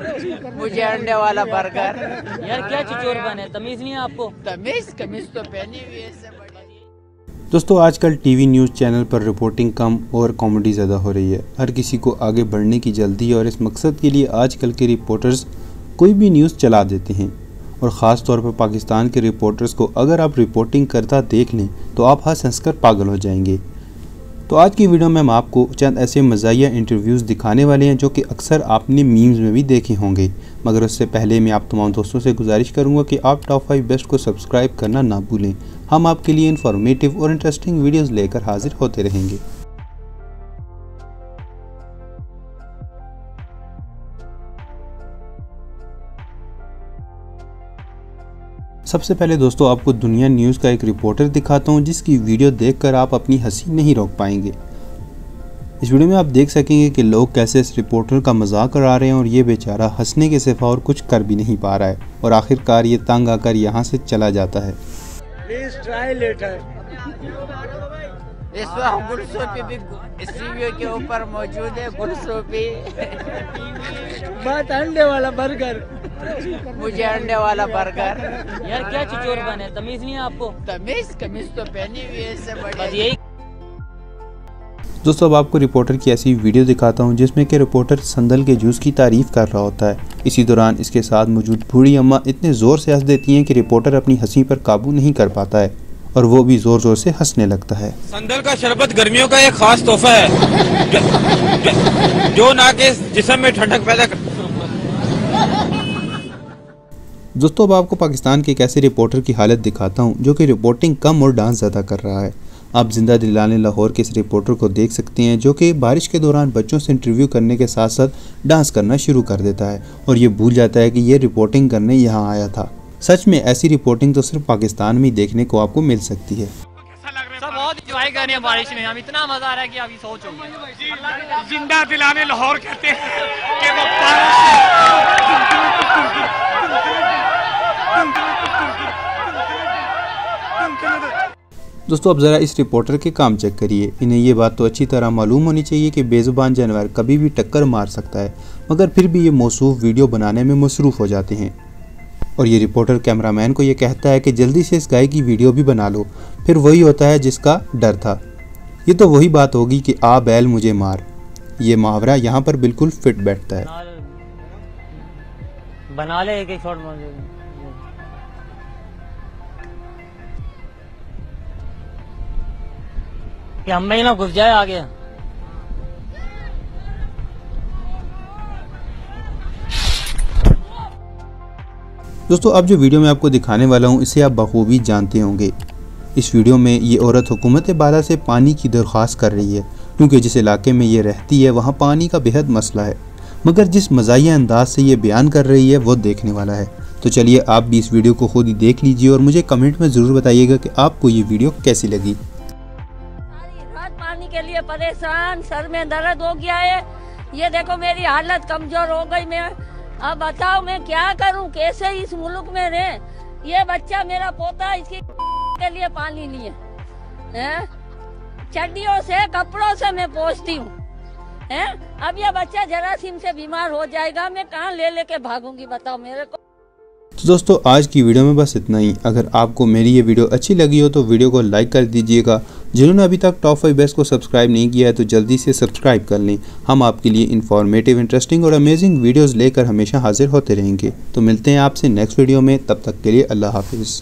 मुझे अंडे वाला बर्गर। यार क्या चिचोर बने, तमीज नहीं है आपको? कमीज तो पहनी हुई है। दोस्तों आजकल टीवी न्यूज़ चैनल पर रिपोर्टिंग कम और कॉमेडी ज़्यादा हो रही है। हर किसी को आगे बढ़ने की जल्दी है और इस मकसद के लिए आजकल के रिपोर्टर्स कोई भी न्यूज़ चला देते हैं। और ख़ास तौर पर पाकिस्तान के रिपोर्टर्स को अगर आप रिपोर्टिंग करता देख लें तो आप हंस हंस कर पागल हो जाएंगे। तो आज की वीडियो में हम आपको चंद ऐसे मज़ाहिया इंटरव्यूज़ दिखाने वाले हैं जो कि अक्सर आपने मीम्स में भी देखे होंगे। मगर उससे पहले मैं आप तमाम दोस्तों से गुजारिश करूंगा कि आप टॉप 5 बेस्ट को सब्सक्राइब करना ना भूलें। हम आपके लिए इन्फॉर्मेटिव और इंटरेस्टिंग वीडियोस लेकर हाजिर होते रहेंगे। सबसे पहले दोस्तों आपको दुनिया न्यूज़ का एक रिपोर्टर दिखाता हूं जिसकी वीडियो देखकर आप अपनी हंसी नहीं रोक पाएंगे। इस वीडियो में आप देख सकेंगे कि लोग कैसे इस रिपोर्टर का मजाक उड़ा रहे हैं और ये बेचारा हंसने के सिवा और कुछ कर भी नहीं पा रहा है और आखिरकार ये तंग आकर यहाँ से चला जाता है। Please try later. इस वक्त गुलसोपी भी इस वीडियो के ऊपर मौजूद है। गुलसोपी बात अंडे वाला बर्गर। मुझे अंडे वाला बर्गर। यार क्या चिचोर बने, तमीज नहीं है आपको? कमीज तो पहनी हुई है। इससे बस बढ़िया यही। दोस्तों अब आपको रिपोर्टर की ऐसी वीडियो दिखाता हूं जिसमें कि रिपोर्टर संदल के जूस की तारीफ कर रहा होता है। इसी दौरान इसके साथ मौजूद बूढ़ी अम्मा इतने ज़ोर से हंस देती हैं कि रिपोर्टर अपनी हंसी पर काबू नहीं कर पाता है और वो भी ज़ोर ज़ोर से हंसने लगता है। संदल का शरबत गर्मियों का एक खास तोहफा है जो ना के जिस्म में ठंडक पैदा कर। दोस्तों अब आपको पाकिस्तान के एक ऐसे रिपोर्टर की हालत दिखाता हूं जो कि रिपोर्टिंग कम और डांस ज़्यादा कर रहा है। आप जिंदा दिलाने लाहौर के इस रिपोर्टर को देख सकते हैं जो कि बारिश के दौरान बच्चों से इंटरव्यू करने के साथ साथ डांस करना शुरू कर देता है और ये भूल जाता है कि ये रिपोर्टिंग करने यहाँ आया था। सच में ऐसी रिपोर्टिंग तो सिर्फ पाकिस्तान में देखने को आपको मिल सकती है। सब बहुत इंजॉय कर रहे हैं बारिश में, हम इतना मजा आ रहा है कि अभी सोचो। जिंदा दिलाने लाहौर कहते हैं कि वो दोस्तों अब ज़रा इस रिपोर्टर के काम चेक करिए। इन्हें ये बात तो अच्छी तरह मालूम होनी चाहिए कि बेज़ुबान जानवर कभी भी टक्कर मार सकता है, मगर फिर भी ये मौसूफ वीडियो बनाने में मसरूफ़ हो जाते हैं। और ये रिपोर्टर कैमरामैन को ये कहता है कि जल्दी से इस गाय की वीडियो भी बना लो। फिर वही होता है जिसका डर था। ये तो वही बात होगी कि आ बैल मुझे मार। ये मुहावरा यहाँ पर बिल्कुल फिट बैठता है। बना ले एक शॉट कि हम ही ना घुस जाए आगे। दोस्तों अब जो वीडियो मैं आपको दिखाने वाला हूँ इसे आप बखूबी जानते होंगे। इस वीडियो में ये औरत हुकूमत बाला से पानी की दरख्वास्त कर रही है क्योंकि जिस इलाके में ये रहती है वहाँ पानी का बेहद मसला है। मगर जिस मज़ाहिया अंदाज से ये बयान कर रही है वो देखने वाला है। तो चलिए आप भी इस वीडियो को खुद ही देख लीजिए और मुझे कमेंट में ज़रूर बताइएगा कि आपको ये वीडियो कैसी लगी। पानी के लिए परेशान, सर में दर्द हो गया है। ये देखो मेरी हालत कमजोर हो गई। मैं अब बताओ मैं क्या करूं, कैसे इस मुल्क में रहे। ये बच्चा मेरा पोता, इसके के लिए पानी नहीं है। चड्डियों से कपड़ों से मैं पोंछती हूँ। अब ये बच्चा जरासीम से बीमार हो जाएगा, मैं कहाँ ले लेके भागूंगी बताओ मेरे को। तो दोस्तों आज की वीडियो में बस इतना ही। अगर आपको मेरी ये वीडियो अच्छी लगी हो तो वीडियो को लाइक कर दीजिएगा। जिन्होंने अभी तक टॉप 5 बेस्ट को सब्सक्राइब नहीं किया है तो जल्दी से सब्सक्राइब कर लें। हम आपके लिए इन्फॉर्मेटिव, इंटरेस्टिंग और अमेजिंग वीडियोस लेकर हमेशा हाजिर होते रहेंगे। तो मिलते हैं आपसे नेक्स्ट वीडियो में, तब तक के लिए अल्लाह हाफिज़।